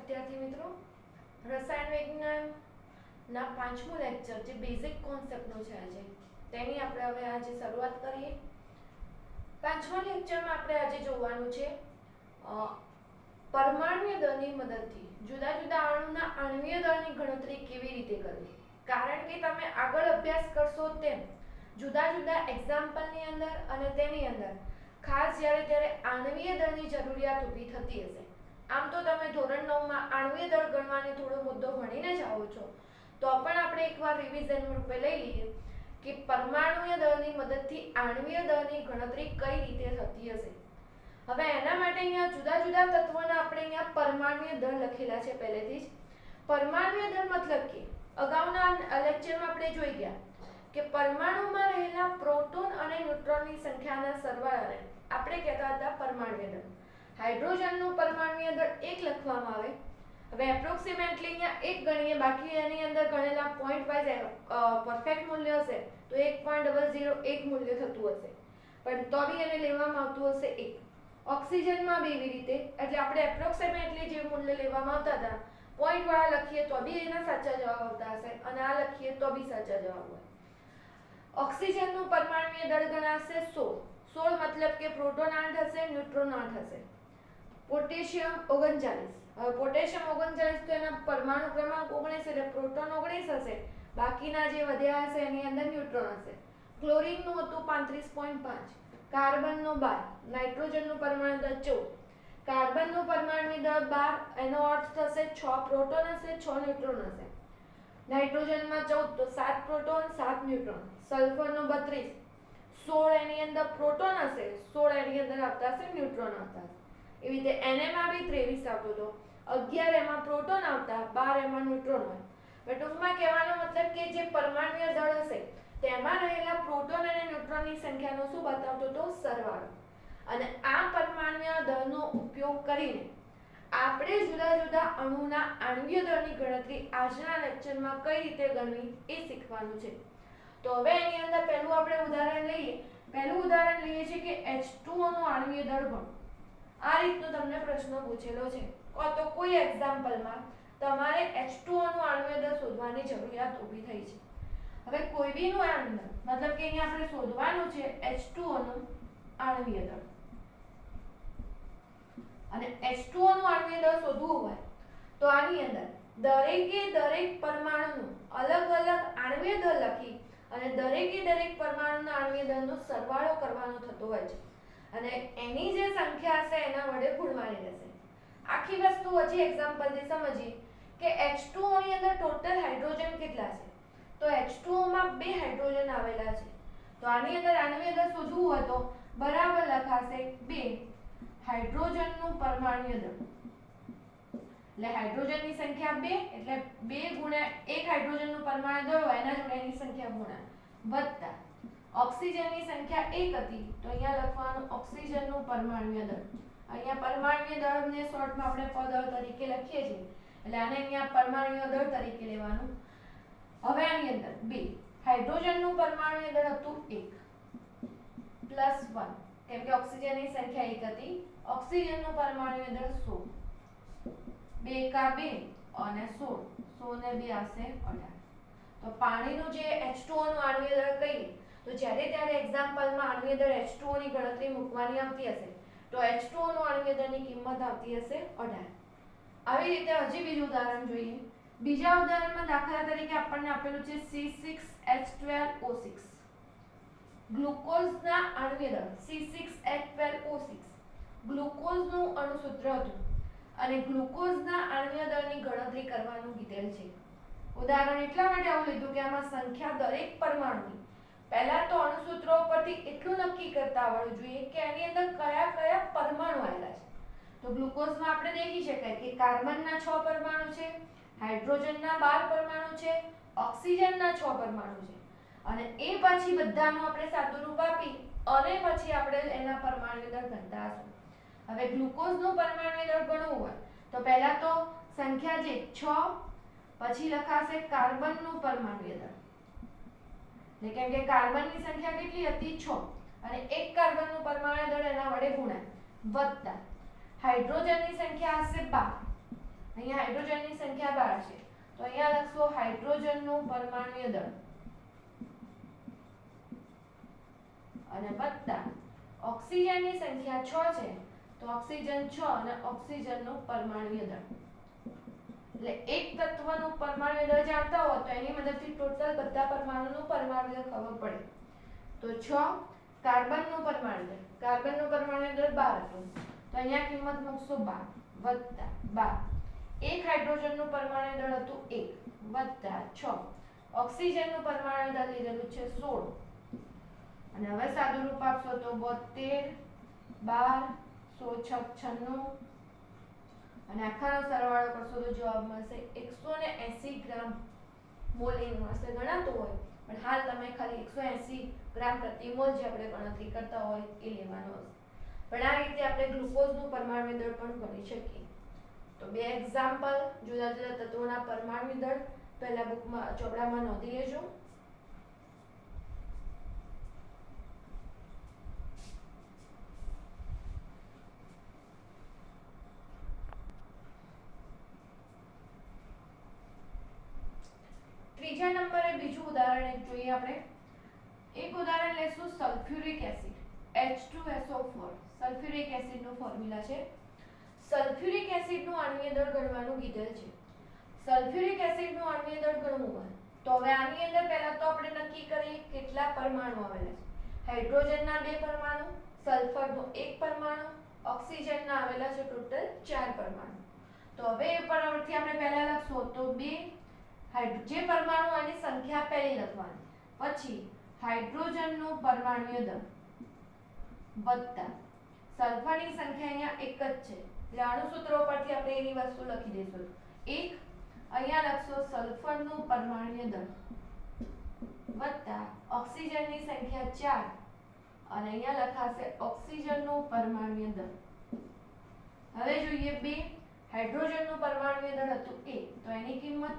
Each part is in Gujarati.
વિદ્યાર્થી મિત્રો, રસાયણ વિજ્ઞાનના 5મું લેક્ચર જે બેઝિક કોન્સેપ્ટનું છે આજે તેની આપણે હવે આજે શરૂઆત કરીએ. 5મા લેક્ચરમાં આપણે આજે જોવાનું છે પરમાણ્વીય દળની મદદથી જુદા જુદા અણુના આણ્વીય દળની ગણતરી કેવી રીતે કરવી. કારણ કે તમે આગળ અભ્યાસ કરશો તેમ જુદા જુદા એક્ઝામ્પલની અંદર અને તેની અંદર ખાસ જ્યારે આણ્વીય દળની જરૂરિયાત ઊભી થતી હશે. આમ તો તમે ધોરણ 9માં આણ્વીય દળ ગણવાનો થોડો મુદ્દો ભણીને જ આવો છો, તો પણ આપણે એકવાર રિવિઝન રૂપે લઈ લઈએ કે પરમાણુય દળની મદદથી આણ્વીય દળની ગણતરી કઈ રીતે થતી હશે. હવે એના માટે અહીંયા જુદા જુદા તત્વોના આપણે અહીંયા પરમાણુય દળ લખેલા છે પહેલેથી જ. પરમાણુય દળ મતલબ કે અગાઉના લેક્ચરમાં આપણે જોઈ ગયા કે પરમાણુમાં રહેલા પ્રોટોન અને ન્યુટ્રોનની સંખ્યાના સરવાળાને આપણે કહેતા હતા પરમાણુય દળ. હાઇડ્રોજનનું પરમાણુય દળ 1 લખવામાં આવે. હવે એપ્રોક્સિમેટલી અહીંયા 1 ગણીએ, બાકી એની અંદર ગણેલા પોઈન્ટ વાઇઝ પરફેક્ટ મૂલ્ય હશે તો 1.001 મૂલ્ય થતું હશે, પણ તો બી એને લેવામાં આવતું હશે 1. ઓક્સિજનમાં બી એવી રીતે, એટલે આપણે એપ્રોક્સિમેટલી જે મૂલ્ય લેવામાં આવતા હતા પોઈન્ટ વાળા લખીએ તો બી એના સાચા જવાબ આવતા હશે અને આ લખીએ તો બી સાચા જવાબ હોય. ઓક્સિજનનું પરમાણુય દળ ગણાશે 16. 16 મતલબ કે પ્રોટોન 8 હશે, ન્યુટ્રોન 8 હશે. પોટેશિયમ 39. હવે પોટેશિયમ 39 તો એના પરમાણુ ક્રમાંક 19 એટલે પ્રોટોન 19 હશે, બાકીના જે વધ્યા હશે એની અંદર ન્યુટ્રોન હશે. ક્લોરીનનું હતું 35.5, કાર્બનનું 12, નાઇટ્રોજનનું પરમાણુ દળ 14. કાર્બનનું પરમાણુ દળ 12, એનો અર્થ થશે 6 પ્રોટોન હશે, 6 ન્યુટ્રોન હશે. નાઇટ્રોજનમાં 14 તો 7 પ્રોટોન 7 ન્યુટ્રોન. સલ્ફરનું 32, 16 એની અંદર પ્રોટોન હશે, 16 એની અંદર આવતા હશે ન્યુટ્રોન આવતા હશે. એવી રીતે એનમાં બી 23 આવતો હતો, 11 એમાં પ્રોટોન આવતા, 12 એમાં ન્યુટ્રોન હોય. ટૂંકમાં કહેવાનો મતલબ કે જે પરમાણુય દળ હશે તેમાં રહેલા પ્રોટોન અને ન્યુટ્રોનની સંખ્યાનો શું બતાવતો હતો? સરવાળો. અને આ પરમાણુય દળનો ઉપયોગ કરીને આપણે જુદા જુદા અણુના આણ્વીય દળની ગણતરી આજના લેક્ચરમાં કઈ રીતે ગણવી એ શીખવાનું છે. તો હવે એની અંદર પહેલું આપણે ઉદાહરણ લઈએ. પહેલું ઉદાહરણ લઈએ છીએ કે H2O નું આણ્વીય દળ ગણો. આ રીતનો તમને પ્રશ્ન પૂછેલો છે, તો કોઈ એક્ઝામ્પલમાં તમારે H2O નું આણ્વીય દળ શોધવાની જરૂરિયાત ઊભી થઈ છે. હવે કોઈ બીનું આણ્વીય દળ મતલબ કે અહીંયા આપણે શોધવાનું છે H2O નું આણ્વીય દળ. અને H2O નું આણ્વીય દળ શોધવું હોય તો આની અંદર દરેક પરમાણુનું અલગ અલગ આણ્વીય દળ લખી અને દરેક પરમાણુના આણ્વીય દળનો સરવાળો કરવાનો થતો હોય છે અને એની જે સંખ્યા હશે એના વડે ગુણવાની રહેશે. આખી વસ્તુ હજી એક્ઝામ્પલથી સમજીએ કે H2O ની અંદર ટોટલ હાઇડ્રોજન કેટલા છે, તો H2O માં 2 હાઇડ્રોજન આવેલા છે, તો આની અંદર આણ્વીય દળ શોધવું હોય તો બરાબર લખાશે 2 હાઇડ્રોજનનું પરમાણુય દળ. એટલે હાઇડ્રોજનની સંખ્યા 2 એટલે 2 ગુણ્યા 1 હાઇડ્રોજનનું પરમાણુ દળ હોય એના જોડે એની સંખ્યા ગુણ્યા વત્તા ઓક્સિજનની સંખ્યા 1 હતી તો અહીંયા લખવાનું ઓક્સિજનનું પરમાણુય દળ. અહીંયા પરમાણુય દળને શોર્ટમાં આપણે પદળ તરીકે લખીએ છીએ એટલે આને અહીંયા પરમાણુય દળ તરીકે લેવાનું. હવે આની અંદર 2 હાઇડ્રોજનનું પરમાણુય દળ હતું 1 +1 કેમ કે ઓક્સિજનની સંખ્યા 1 હતી. ઓક્સિજનનું પરમાણુય દળ 16, 2 કા 2 અને 16, 16 ને 2 આવશે 18. તો પાણીનું જે H2O નું આણ્વીય દળ કહીએ તો જ્યારે ત્યારે એક્ઝામ્પલમાં આણ્વીય દળ H2O ની ગણતરી મૂકવાની આવતી હશે તો H2O નું આણ્વીય દળની કિંમત આવતી હશે 18. આવી રીતે હજી બીજું ઉદાહરણ જોઈએ. બીજા ઉદાહરણમાં દાખલા તરીકે આપણને આપેલું છે C6H12O6. ગ્લુકોઝના આણ્વીય દળ C6H12O6 ગ્લુકોઝનું અણુસૂત્ર હતું અને ગ્લુકોઝના આણ્વીય દળની ગણતરી કરવાનું કીધેલ છે. ઉદાહરણ એટલા માટે આવું લીધું કે આમાં સંખ્યા દરેક પરમાણુની પહેલા તો અણુસૂત્રો પરથી એટલું નક્કી કરતા આવડવું જોઈએ કે એની અંદર કયા કયા પરમાણુ આવેલા છે. તો ગ્લુકોઝમાં આપણે દેખી શકાય કે કાર્બનના 6 પરમાણુ છે, હાઇડ્રોજનના 12 પરમાણુ છે, ઓક્સિજનના 6 પરમાણુ છે અને એ પછી બધાનું આપણે સાદું રૂપ આપી અને પછી આપણે એના પરમાણુ દળ ગણતા હશું. હવે ગ્લુકોઝનું પરમાણુ દળ ગણવું હોય તો પહેલા તો સંખ્યા જે 6 પછી લખાશે કાર્બનનું પરમાણુ દળ. એટલે કેમ કે કાર્બનની સંખ્યા કેટલી હતી 6 અને એક કાર્બનનું પરમાણુ દળ એના વડે ગુણાય વત્તા હાઇડ્રોજનની સંખ્યા હશે 12 અહીંયા હાઇડ્રોજનની સંખ્યા 12 છે તો અહીંયા લખશો હાઇડ્રોજનનું પરમાણુય દળ અને વત્તા ઓક્સિજનની સંખ્યા 6 છે તો ઓક્સિજન 6 અને ઓક્સિજનનું પરમાણુય દળ એટલે એક તત્વનું પરમાણુય દળ જાણતા હો તો એની મદદથી ટોટલ બધા પરમાણુનું પરમાણુય દળ ખબર પડે તો 6 કાર્બનનું પરમાણુય દળ 12 હતું તો અહીંયા કિંમત મૂકશો 12 વત્તા 12 એક હાઇડ્રોજનનું પરમાણુય દળ હતું 1 વત્તા 6 ઓક્સિજનનું પરમાણુય દળ લીધેલું છે 16 અને હવે સાદું રૂપ આપશો તો 72 12 196 અને આખાનો સરવાળો કરશો તો જવાબ મળશે 180 ગ્રામ મોલ મળશે ગણાતું હોય પણ હાલ તમે ખાલી 180 ગ્રામ પ્રતિ મોલ જે આપણે ગણતરી કરતા હોય એ લેવાનો હશે પણ આ રીતે આપણે ગ્લુકોઝનું પરમાણુ દળ પણ ગણી શકીએ તો બે એક્ઝામ્પલ જુદા જુદા તત્વોના પરમાણુ દળ પહેલા બુકમાં ચોપડામાં નોંધી લેજો ત્રીજા નંબરે બીજું ઉદાહરણ એક જોઈએ આપણે એક ઉદાહરણ લેશું સલ્ફ્યુરિક એસિડ H2SO4 સલ્ફ્યુરિક એસિડનું ફોર્મ્યુલા છે સલ્ફ્યુરિક એસિડનું આણ્વીય દળ ગણવાનું કીધેલ છે સલ્ફ્યુરિક એસિડનું આણ્વીય દળ ગણવું હોય તો હવે આની અંદર પહેલા તો આપણે નક્કી કરીએ કેટલા પરમાણુ આવેલા છે હાઇડ્રોજનના 2 પરમાણુ સલ્ફરનો 1 પરમાણુ ઓક્સિજનના આવેલા છે ટોટલ 4 પરમાણુ તો હવે એ પરથી આપણે પહેલા લખશું તો 2 જે પરમાણુ આની સંખ્યા પહેલી લખવાની પછી હાઇડ્રોજનનું પરમાણુય દળ વત્તા સલ્ફરની સંખ્યા અહીંયા એક જ છે એટલે અણુસૂત્રો પરથી આપણે એની વસ્તુ લખી દઈશું 1 અહીંયા લખશો સલ્ફરનું પરમાણુય દળ વત્તા ઓક્સિજનની સંખ્યા 4 અને અહીંયા લખાશે ઓક્સિજનનું પરમાણુય દળ હવે જોઈએ 2 હાઇડ્રોજનનું પરમાણુય દળ હતું 1 તો એની કિંમત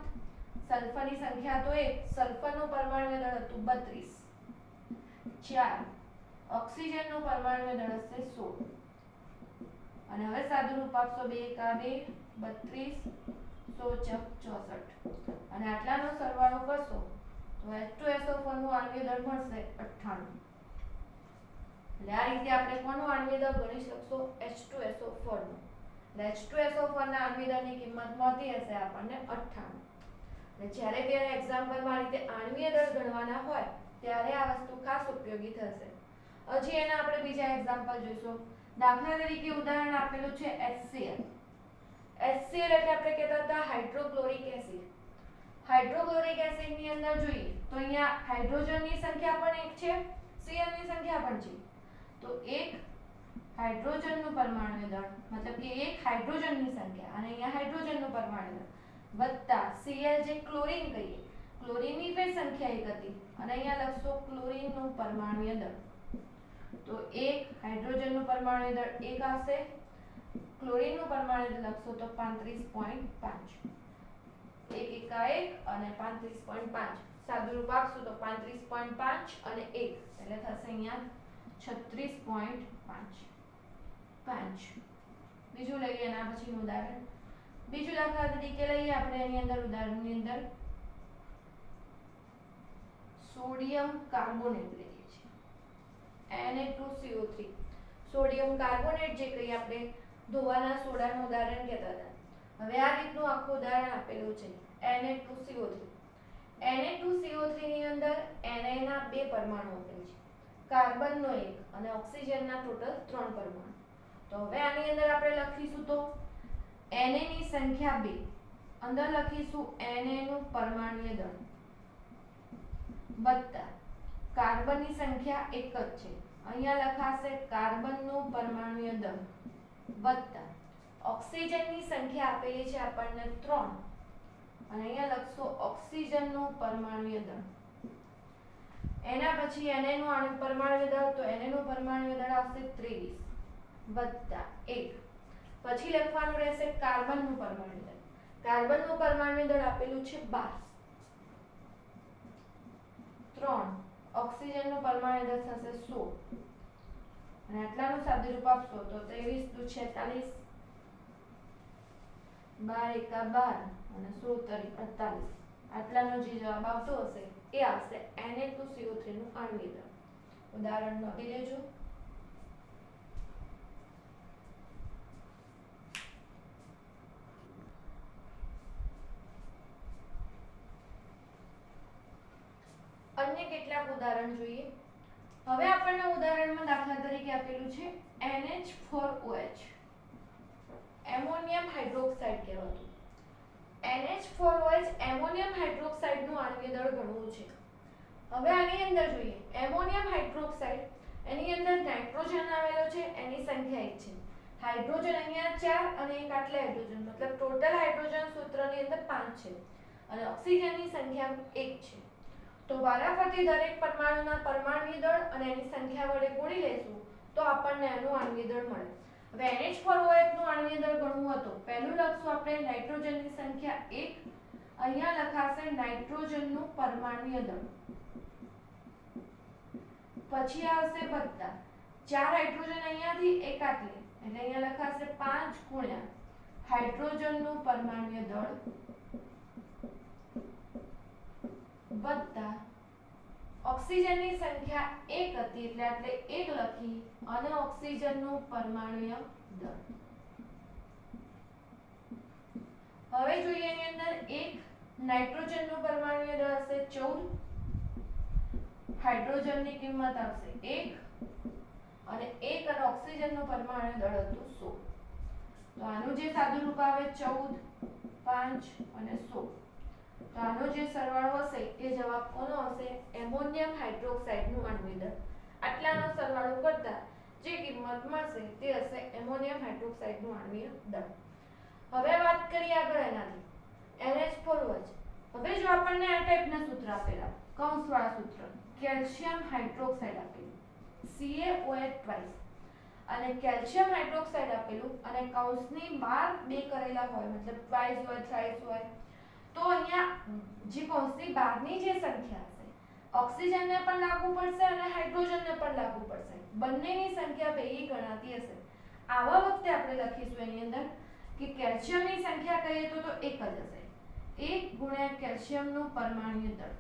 સલ્ફરની સંખ્યા તો 1 સલ્ફરનું પરમાણુય દળ હતું 32 4 ઓક્સિજનનું પરમાણુય દળ હશે 16 અને હવે સાદું રૂપ આપશો 2 કા 2 32 164 અને આટલાનો સરવાળો કરશો તો H2SO4 નું આણ્વીય દળ મળશે 98 એટલે આ રીતે આપણે કોનું આણ્વીય દળ ગણી શકશો H2SO4 નું એટલે H2SO4 ના આણ્વીય દળની કિંમત મળતી હશે આપણને 98 જ્યારે ત્યારે એક્ઝામ્પલમાં આ રીતે આણ્વીય દળ ગણવાના હોય ત્યારે આ વસ્તુ ખાસ ઉપયોગી થશે હજી એના આપણે બીજા એક્ઝામ્પલ જોઈશું દાખલા તરીકે ઉદાહરણ આપેલું છે HCl એટલે આપણે કહેતા હતા હાઇડ્રોક્લોરિક એસિડ હાઇડ્રોક્લોરિક એસિડ ની અંદર જોઈએ તો અહીંયા હાઇડ્રોજનની સંખ્યા પણ 1 છે Cl ની સંખ્યા પણ છે તો એક હાઇડ્રોજનનું પરમાણુ દળ મતલબ કે એક હાઇડ્રોજનની સંખ્યા અને અહીંયા હાઇડ્રોજનનું પરમાણુ દળ વત્તા Cl જે ક્લોરીન કહીએ ક્લોરીનની કઈ સંખ્યા 1 હતી અને અહીંયા લખશો ક્લોરીનનું પરમાણુય દળ તો એક હાઇડ્રોજનનું પરમાણુય દળ 1 આવશે ક્લોરીનનું પરમાણુય દળ લખશો તો 35.5 1 એકા 1 અને 35.5 સાદું રૂપ આપશો તો 35.5 અને 1 એટલે થશે અહીંયા 36.5 બીજું લઈએ એના પછીનું ઉદાહરણ બીજું દાખલા તરીકે લઈએ આપણે એની અંદર ઉદાહરણની અંદર સોડિયમ કાર્બોનેટ લઈએ છીએ Na2CO3 સોડિયમ કાર્બોનેટ જે કહીએ આપણે ધોવાના સોડાનું ઉદાહરણ કહેતા હતા હવે આ રીતનું આખું ઉદાહરણ આપેલું છે Na2CO3 ની અંદર Na ના 2 પરમાણુ આપેલ છે કાર્બનનો 1 અને ઓક્સિજનના ટોટલ 3 પરમાણુ તો હવે આની અંદર આપણે લખીશું તો Na ની સંખ્યા 2 અંદર લખીશું Na નું પરમાણુય દળ વત્તા કાર્બનની સંખ્યા 1 જ છે અહીંયા લખાશે કાર્બનનું પરમાણુય દળ વત્તા ઓક્સિજનની સંખ્યા આપેલી છે આપણને 3 અને અહીંયા લખશો ઓક્સિજનનું પરમાણુય દળ એના પછી Na નું પરમાણુય દળ તો Na નું પરમાણુય દળ આવશે 23 વત્તા 1 પછી લખવાનું રહેશે કાર્બનનું પરમાણુ દળ કાર્બનનું પરમાણુ દળ આપેલું છે 12 3 ઓક્સિજનનું પરમાણુ દળ થશે 16 અને આટલાનું સાદું રૂપ આપશો તો 23 × 46 12 એકા 12 અને 16 તરી 48. આટલાનો જે જવાબ આવતો હશે એ આવશે Na2CO3 નું આણ્વિક દળ. ઉદાહરણ નોંધી લેજો. અન્ય કેટલાક ઉદાહરણ જોઈએ. હવે આપણને ઉદાહરણમાં દાખલા તરીકે આપેલું છે NH4OH, એમોનિયમ હાઇડ્રોક્સાઇડ કહેવાતું. NH4OH એમોનિયમ હાઇડ્રોક્સાઇડનું આણ્વિક દળ ગણવું છે. હવે આની અંદર જોઈએ એમોનિયમ હાઇડ્રોક્સાઇડ, એની અંદર નાઇટ્રોજન આવેલો છે, એની સંખ્યા 1 છે. હાઇડ્રોજન અહીંયા 4 અને એક આટલે હાઇડ્રોજન, મતલબ ટોટલ હાઇડ્રોજન સૂત્રની અંદર 5 છે અને ઓક્સિજનની સંખ્યા 1 છે. તો વારાફરતી દરેક પરમાણુના પરમાણ્વીય દળ અને એની સંખ્યા વડે ગુણી લેશું તો આપણને એનું આણ્વિક દળ મળે. હવે NH4OH નું આણ્વિક દળ ગણવું હતું. પહેલું લખશું આપણે નાઇટ્રોજનની સંખ્યા 1, અહીંયા લખાશે નાઇટ્રોજનનું પરમાણ્વીય દળ. પછી આવશે વત્તા 4 હાઇડ્રોજન અહીંયાથી એક આટલે, એટલે અહીંયા લખાશે 5 ગુણ્યા હાઇડ્રોજનનું પરમાણ્વીય દળ વત્તા ઓક્સિજનની સંખ્યા 1 હતી એટલે આટલે 1 લખી અને ઓક્સિજનનું પરમાણ્વીય દળ. હવે જોઈએ એની અંદર 1 નાઇટ્રોજનનું પરમાણ્વીય દળ હશે 14, હાઇડ્રોજનની કિંમત આવશે 1 અને 1 અને ઓક્સિજનનું પરમાણ્વીય દળ હતું 16. તો આનું જે સાદું રૂપ આવે 14, 5 અને 16. તો આનો જે સરવાળો હશે એ જવાબ કોનો હશે? એમોનિયમ હાઇડ્રોક્સાઇડનું આણ્વિક દળ. આટલાનો સરવાળો કરતા જે કિંમત મળશે તે હશે એમોનિયમ હાઇડ્રોક્સાઇડનું આણ્વિક દળ. હવે વાત કરીએ આગળ એનાથી NH4OH. હવે જો આપણને આ ટાઈપના સૂત્ર આપેલા, કૌંસવાળા સૂત્ર, કેલ્શિયમ હાઇડ્રોક્સાઇડ આપેલું CaOH ટ્વાઇસ અને કેલ્શિયમ હાઇડ્રોક્સાઇડ આપેલું અને કૌંસની બહાર બે કરેલા હોય, મતલબ ટ્વાઇસ હોય, થ્રાઇસ હોય, તો અહીંયા જે કૌંસની બહારની જે સંખ્યા હશે ઓક્સિજનને પણ લાગુ પડશે અને હાઇડ્રોજનને પણ લાગુ પડશે. બંનેની સંખ્યા ભેગી ગણાતી હશે. આવા વખતે આપણે લખીશું એની અંદર કે કેલ્શિયમની સંખ્યા કહીએ તો 1 જ હશે. 1 ગુણ્યા કેલ્શિયમનું પરમાણ્વીય દળ.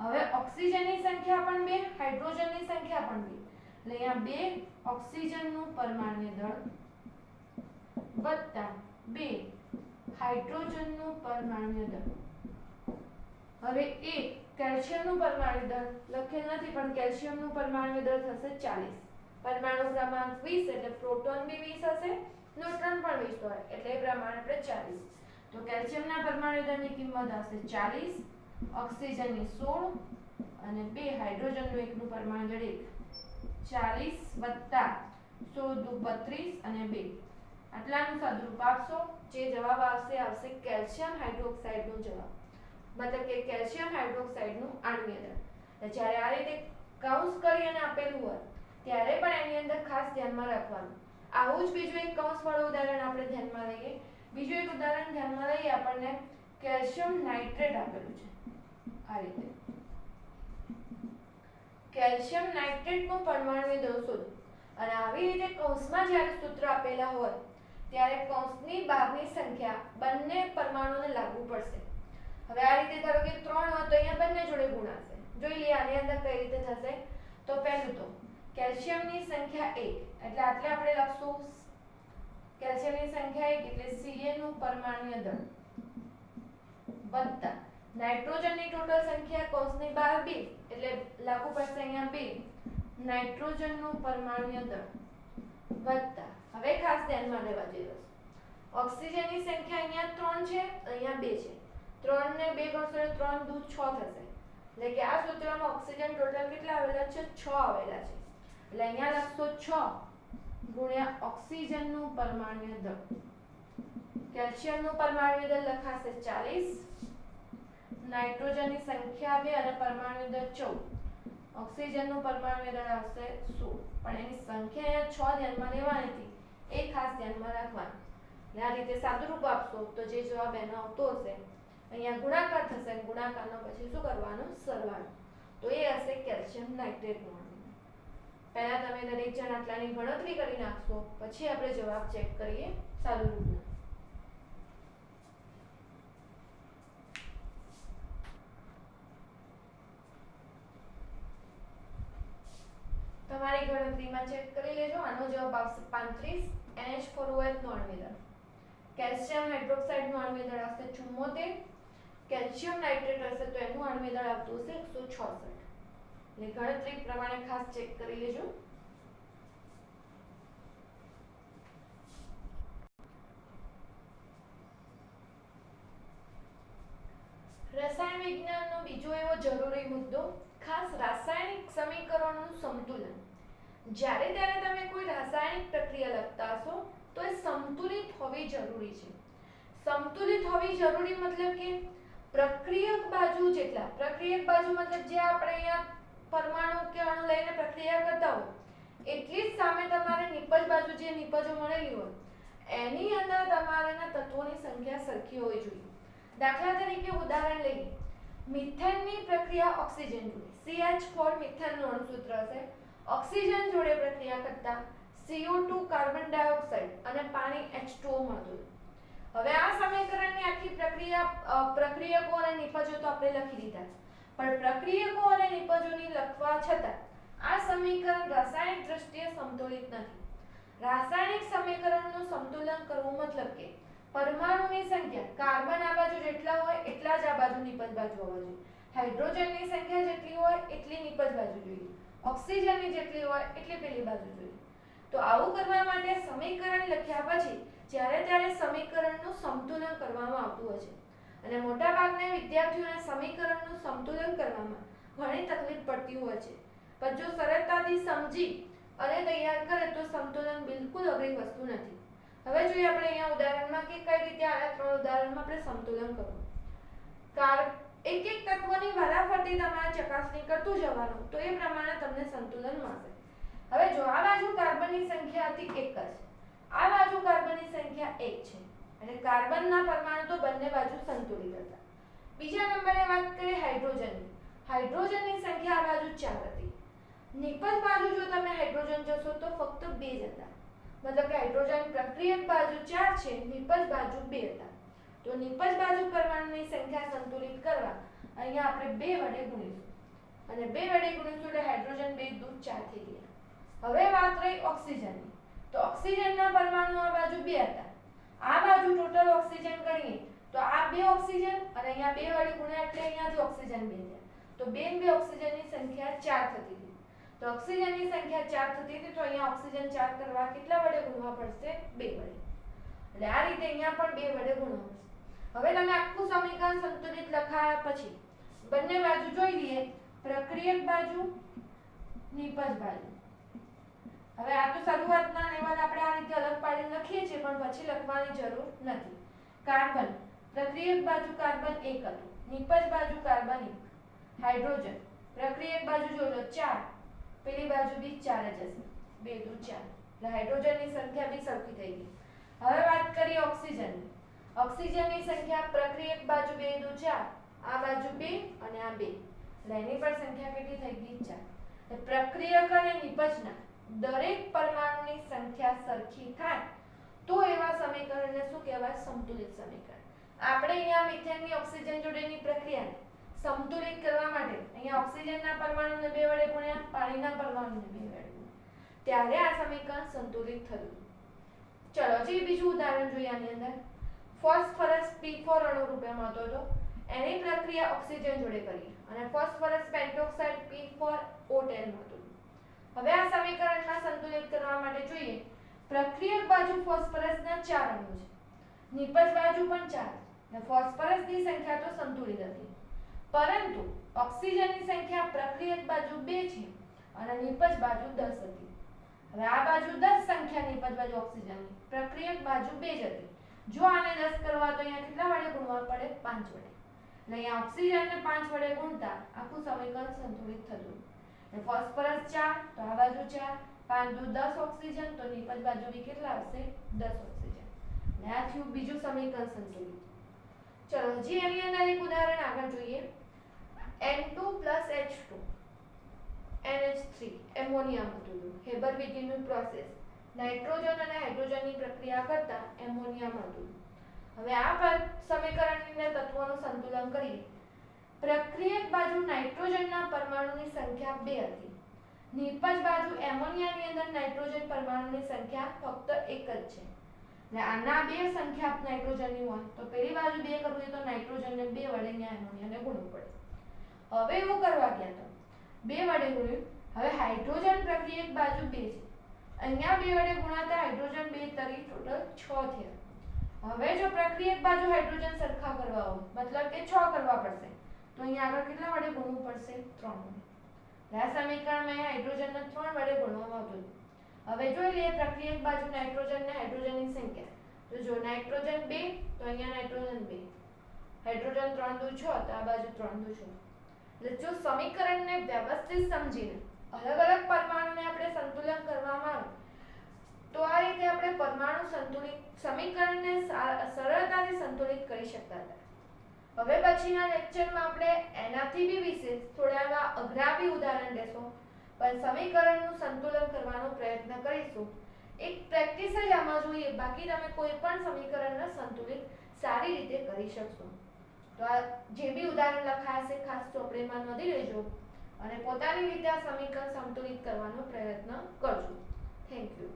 હવે ઓક્સિજનની સંખ્યા પણ 2, હાઇડ્રોજનની સંખ્યા પણ 2, એટલે અહીંયા 2 ઓક્સિજનનું પરમાણ્વીય દળ વત્તા 2 હાઇડ્રોજનનું પરમાણ્વીય દળ. હવે 1 કેલ્શિયમનું પરમાણ્વીય દળ લખેલ નથી પણ કેલ્શિયમનું પરમાણ્વીય દળ થશે 40. પરમાણુ ક્રમાંક 20 એટલે પ્રોટોન બી 20 હશે, ન્યુટ્રોન પણ 20 હોય એટલે એ પ્રમાણે આપણે 40. તો કેલ્શિયમના પરમાણ્વીય દળની કિંમત આવશે 40, ઓક્સિજનની 16 અને 2 હાઇડ્રોજનનું એકનું પરમાણુ દળ 1. 40 વત્તા 16 × 32 અને 2 આટલાનું સાદુરૂપ આપશો. જે જવાબ આવશે કેલ્શિયમ હાઇડ્રોક્સાઇડનો જવાબ, મતલબ કે કેલ્શિયમ હાઇડ્રોક્સાઇડનું આણ્વિક દળ. જ્યારે આ રીતે કૌંસ કરી અને આપેલું હોય ત્યારે પણ એની અંદર ખાસ ધ્યાનમાં રાખવાનું. આવું જ બીજું એક કૌંસવાળું ઉદાહરણ આપણે ધ્યાનમાં લઈએ. બીજું એક ઉદાહરણ ધ્યાનમાં લઈએ. આપણને કેલ્શિયમ નાઇટ્રેટ આપેલું છે આ રીતે. કેલ્શિયમ નાઇટ્રેટનું પરમાણ્વીય દળ શોધો. અને આવી રીતે કૌંસમાં જ્યારે સૂત્ર આપેલા હોય ત્યારે કૌંસની બહારની સંખ્યા બંને પરમાણુને લાગુ પડશે. હવે આ રીતે ધારો કે 3 હોય તો અહીંયા બંને જોડે ગુણાશે. જોઈ લઈએ આની અંદર કઈ રીતે થશે. તો પહેલું તો કેલ્શિયમની સંખ્યા 1 એટલે આટલે આપણે લખશું કેલ્શિયમની સંખ્યા 1 એટલે Ca નું પરમાણ્વીય દળ વત્તા નાઇટ્રોજનની ટોટલ સંખ્યા કૌંસની બહાર 2 એટલે લાગુ પડશે અહીંયા 2 નાઇટ્રોજનનું પરમાણ્વીય દળ વત્તા, હવે ખાસ ધ્યાનમાં લેવા જેવું, ઓક્સિજનની સંખ્યા અહીંયા 3 છે, અહીંયા 2 છે. 3 ને 2 કરશો એટલે 3 દુ 6 થશે. એટલે કે આ સૂત્રમાં ઓક્સિજન ટોટલ કેટલા આવેલા છે? 6 આવેલા છે. એટલે અહીંયા લખશો 6 ગુણ્યા ઓક્સિજનનું પરમાણ્વીય દળ. કેલ્શિયમનું પરમાણ્વીય દળ લખાશે 40, નાઇટ્રોજનની સંખ્યા 2 અને પરમાણ્વીય દળ 14, ઓક્સિજનનું પરમાણ્વીય દળ આવશે 16. પણ એની સંખ્યા અહીંયા 6 ધ્યાનમાં લેવાની હતી, એ ખાસ ધ્યાનમાં રાખવાનું. આ રીતે સાદુરૂપ આપશો તો જે જવાબ એનો આવતો હશે અહીંયા ગુણાકાર થશે, ગુણાકારનો પછી શું કરવાનું? સરવાળો. તો એ હશે કેલ્શિયમ નાઇટ્રેટનું આણ્વિક. પહેલા તમે દરેક જણ આટલાની ગણતરી કરી નાખશો, પછી આપણે જવાબ ચેક કરીએ સાદુરૂપનો. તમારી ગણતરીમાં ચેક કરી લેજો. આનો જવાબ આવશે 35. NH4OH નું અણ્વીય દળ, કેલ્શિયમ હાઇડ્રોક્સાઇડ નું અણ્વીય દળ આવશે 74, કેલ્શિયમ નાઇટ્રેટ હશે તો એનું અણ્વીય દળ આવતું હશે 166. એટલે ગણતરી પ્રમાણે ખાસ ચેક કરી લેજો. રસાયણ વિજ્ઞાનનો બીજો એવો જરૂરી મુદ્દો, ખાસ રાસાયણિક સમીકરણોનું સંતુલન. જ્યારે ત્યારે તમે કોઈ રાસાયણિક પ્રક્રિયા લખતા હશો તો એ સંતુલિત હોવી જરૂરી છે. સંતુલિત હોવી જરૂરી મતલબ કે પ્રક્રિયક બાજુ જેટલા, પ્રક્રિયક બાજુ મતલબ જે આપણે અહીંયા પરમાણુ કે અણુ લઈને પ્રક્રિયા કરતા હોય એટલી જ સામે તમારે નિપજ બાજુ જે નિપજો મળેલી હોય એની અંદર તમારેના તત્વોની સંખ્યા સરખી હોવી જોઈએ. દાખલા તરીકે ઉદાહરણ લઈએ, મિથેનની પ્રક્રિયા ઓક્સિજન જોડે, CH4 મિથેનનું અણુસૂત્ર હશે. ઓક્સિજન જોડે પ્રક્રિયા કરતા CO2 કાર્બન ડાયોક્સાઇડ અને પાણી H2O મળતું. હવે આ સમીકરણની આખી પ્રક્રિયા પ્રક્રિયકો અને નિપજો તો આપણે લખી દીધા, પણ પ્રક્રિયકો અને નિપજોની લખવા છતાં આ સમીકરણ રાસાયણિક દ્રષ્ટિએ સંતુલિત નથી. રાસાયણિક સમીકરણનું સંતુલન કરવું મતલબ કે પરમાણુની સંખ્યા કાર્બન આ બાજુ જેટલા હોય એટલા જ આ બાજુ નિપજ બાજુ હોવા જોઈએ, હાઇડ્રોજનની સંખ્યા જેટલી હોય એટલી નિપજ બાજુ જોઈએ, ઓક્સિજનની જેટલી હોય એટલી પેલી બાજુ જોઈએ. તો આવું કરવા માટે સમીકરણ લખ્યા પછી જ્યારે ત્યારે સમીકરણનું સંતુલન કરવામાં આવતું હોય છે અને મોટાભાગના વિદ્યાર્થીઓને સમીકરણનું સંતુલન કરવામાં ઘણી તકલીફ પડતી હોય છે. પણ જો સરળતાથી સમજી અને તૈયાર કરે તો સંતુલન બિલકુલ અઘરી વસ્તુ નથી. હવે જોઈએ આપણે અહીંયા ઉદાહરણમાં કે કઈ રીતે આ ત્રણ ઉદાહરણમાં આપણે સંતુલન કરવું. એક એક તત્વની વારાફરતી તમારે ચકાસણી કરતું જવાનું તો એ પ્રમાણે તમને સંતુલન મળશે. હવે જો આ બાજુ કાર્બનની સંખ્યા હતી 1 જ, આ બાજુ કાર્બનની સંખ્યા 1 છે અને કાર્બનના પરમાણુ તો બંને બાજુ સંતુલિત હતા. બીજા નંબરે વાત કરીએ હાઇડ્રોજનની. હાઇડ્રોજનની સંખ્યા આ બાજુ 4 હતી. નિપજ બાજુ જો તમે હાઇડ્રોજન જોશો તો ફક્ત 2 જ હતા. मतलब કે હાઇડ્રોજન પ્રક્રિયક બાજુ 4 છે, નિપજ બાજુ 2 હતા. તો નિપજ બાજુ પરમાણુની સંખ્યા સંતુલિત કરવા અહીંયા આપણે 2 વડે ગુણીશું અને 2 વડે ગુણીશું એટલે હાઇડ્રોજન 2 દૂર 4 થઈ ગયા. હવે વાત રહી ઓક્સિજનની. તો ઓક્સિજનના પરમાણુ આ બાજુ 2 હતા. આ બાજુ ટોટલ ઓક્સિજન ગણીએ તો આ 2 ઓક્સિજન અને અહીંયા 2 વડે ગુણ્યા એટલે અહીંયાથી ઓક્સિજન 2 થયા. તો 2 ને 2 ઓક્સિજનની સંખ્યા 4 થતી હતી. તો ઓક્સિજનની સંખ્યા 4 થતી હતી તો અહીંયા ઓક્સિજન 4 કરવા કેટલા વડે ગુણવા પડશે? 2 વડે. એટલે આ રીતે અહીંયા પણ 2 વડે ગુણવા પડશે. હવે તમે આખું સમીકરણ સંતુલિત લખાયા પછી બંને બાજુ જોઈ લઈએ, પ્રક્રિયક બાજુ, નિપજ બાજુ. હવે આ તો શરૂઆતના લેવલ આપણે આ રીતે અલગ પાડીને લખીએ છીએ પણ પછી લખવાની જરૂર નથી. કાર્બન પ્રક્રિયક બાજુ કાર્બન 1 હતું, નિપજ બાજુ કાર્બન 1. હાઇડ્રોજન પ્રક્રિયક બાજુ જો લો 4, પેલી બાજુ બી 4 જ હશે, 2 દૂ 4. એટલે હાઇડ્રોજનની સંખ્યા બી સરખી થઈ ગઈ. હવે વાત કરીએ ઓક્સિજનની. ઓક્સિજનની સંખ્યા પ્રક્રિયક બાજુ 2 દૂ 4, આ બાજુ 2 અને આ 2. એટલે એની પણ સંખ્યા કેટલી થઈ ગઈ? 4. એટલે પ્રક્રિયક અને નિપજના દરેક પરમાણુની સંખ્યા સરખી થાય તો એવા સમીકરણને શું કહેવાય? સંતુલિત સમીકરણ. આપણે અહીંયા મિથેનની ઓક્સિજન જોડેની પ્રક્રિયાને સંતુલિત કરવા માટે અહીંયા ઓક્સિજનના પરમાણુને 2 વડે ગુણ્યા, પાણીના પરમાણુને 2 વડે ગુણ્યા, ત્યારે આ સમીકરણ સંતુલિત થયું. ચલો જે બીજું ઉદાહરણ જોઈએ આની અંદર. ફોસ્ફરસ P4 અણુ રૂપે મળતો હતો, એની પ્રક્રિયા ઓક્સિજન જોડે કરી અને ફોસ્ફરસ પેન્ટોક્સાઇડ P4O10 મળતું. હવે આ સમીકરણમાં સંતુલિત કરવા માટે જોઈએ, પ્રક્રિયક બાજુ ફોસ્ફરસના 4 અણુ છે, નિપજ બાજુ પણ 4, એટલે ફોસ્ફરસની સંખ્યા તો સંતુલિત હતી. પરંતુ ઓક્સિજનની સંખ્યા પ્રક્રિયક બાજુ 2 છે અને નિપજ બાજુ 10 હતી. હવે આ બાજુ 10 સંખ્યા નિપજ બાજુ ઓક્સિજનની, પ્રક્રિયક બાજુ 2 જ હતી. જો આને 10 કરવા તો અહીંયા કેટલા વડે ગુણવા પડે? 5 વડે. એટલે અહીંયા ઓક્સિજનને 5 વડે ગુણતા આખું સમીકરણ સંતુલિત થતું. એટલે ફોસ્ફરસ 4 તો આ બાજુ 4, 5 દૂ 10 ઓક્સિજન, તો નિપજ બાજુ બી કેટલા આવશે? 10 ઓક્સિજન. એટલે આ થયું બીજું સમીકરણ સંતુલિત. ચલો હજી એની અંદર એક ઉદાહરણ આગળ જોઈએ. N2 H2 NH3 એમોનિયા મળતું. હેબર-વિટીનની પ્રોસેસ, નાઇટ્રોજન અને હાઇડ્રોજનની પ્રક્રિયા કરતા એમોનિયા મળતું. હવે આ સમીકરણની અંદર તત્વોનું સંતુલન કરીએ. પ્રક્રિયક બાજુ નાઇટ્રોજનના પરમાણુની સંખ્યા 2 હતી, નિપજ બાજુ એમોનિયાની અંદર નાઇટ્રોજન પરમાણુની સંખ્યા ફક્ત એક જ છે ને આના બે સંખ્યા નાઇટ્રોજનની હોય તો પેલી બાજુ 2 કરવું હોય તો નાઇટ્રોજનને 2 વડે અહીંયા એમોનિયાને ગુણવું પડે। હવે એવું કરવા ગયા તો 2 વડે ગુણ્યું। હવે હાઇડ્રોજન પ્રક્રિયક બાજુ 2 છે, અહીંયા 2 વડે ગુણાતા હાઇડ્રોજન 2 તરી ટોટલ 6 થયા। હવે જો પ્રક્રિયક બાજુ હાઇડ્રોજન સરખા કરવા હોય મતલબ કે 6 કરવા પડશે તો અહીંયા આગળ કેટલા વડે ગુણવું પડશે 3 વડે। આ સમીકરણમાં હાઇડ્રોજનને 3 વડે ગુણવામાં આવતું હતું। હવે જોઈ લઈએ પ્રક્રિયક બાજુ નાઇટ્રોજન ને હાઇડ્રોજનની સંખ્યા। તો જો નાઇટ્રોજન 2 તો અહીંયા નાઇટ્રોજન 2, હાઇડ્રોજન 3 દુ 6 તો આ બાજુ 3 દુ 6। એટલે જો સમીકરણને વ્યવસ્થિત સમજીને અલગ અલગ પરમાણુને આપણે સંતુલન કરવામાં આવે તો આ રીતે આપણે પરમાણુ સંતુલિત સમીકરણને સરળતાથી સંતુલિત કરી શકતા હતા। હવે પછીના લેક્ચરમાં આપણે એનાથી બી વિશેષ થોડા એવા અઘરા બી ઉદાહરણ લેશું, પણ સમીકરણનું સંતુલન કરવાનો પ્રયત્ન કરીશું। એક પ્રેક્ટિસ જ આમાં જોઈએ, બાકી તમે કોઈ પણ સમીકરણને સંતુલિત સારી રીતે કરી શકશો। તો આ જે બી ઉદાહરણ લખાયા છે ખાસ ચોપડીમાં નોંધી લેજો અને પોતાની રીતે આ સમીકરણ સંતુલિત કરવાનો પ્રયત્ન કરજો। Thank you.